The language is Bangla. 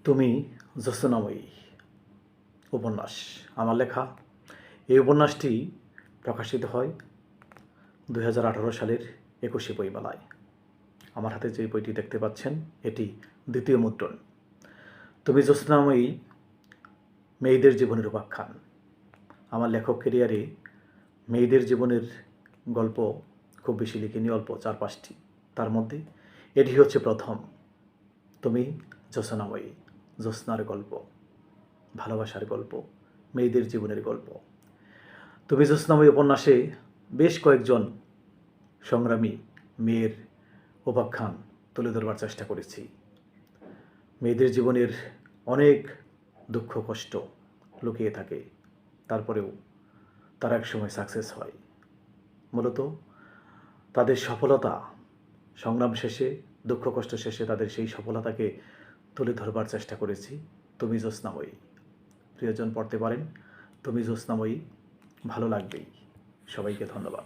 তুমি জ্যোৎস্নাময়ী উপন্যাস আমার লেখা। এই উপন্যাসটি প্রকাশিত হয় 2018 সালের 21শে বইমেলায়। আমার হাতে যে বইটি দেখতে পাচ্ছেন এটি দ্বিতীয় মুদ্রণ। তুমি জ্যোৎস্নাময়ী মেয়েদের জীবনের উপাখ্যান। আমার লেখক ক্যারিয়ারে মেয়েদের জীবনের গল্প খুব বেশি লিখিনি, অল্প 4-5টি। তার মধ্যে এটি হচ্ছে প্রথম। তুমি জ্যোৎস্নাময়ী, জ্যোৎস্নার গল্প, ভালোবাসার গল্প, মেয়েদের জীবনের গল্প। তুমি জ্যোৎস্নাময়ী উপন্যাসে বেশ কয়েকজন সংগ্রামী মেয়ের উপাখ্যান তুলে ধরবার চেষ্টা করেছি। মেয়েদের জীবনের অনেক দুঃখ কষ্ট লুকিয়ে থাকে, তারপরেও তারা একসময় সাকসেস হয়। মূলত তাদের সফলতা, সংগ্রাম শেষে, দুঃখ কষ্ট শেষে তাদের সেই সফলতাকে তুলে ধরবার চেষ্টা করেছি তুমি জ্যোৎস্নাময়ী। প্রিয়জন পড়তে পারেন তুমি জ্যোৎস্নাময়ী, ভালো লাগবেই। সবাইকে ধন্যবাদ।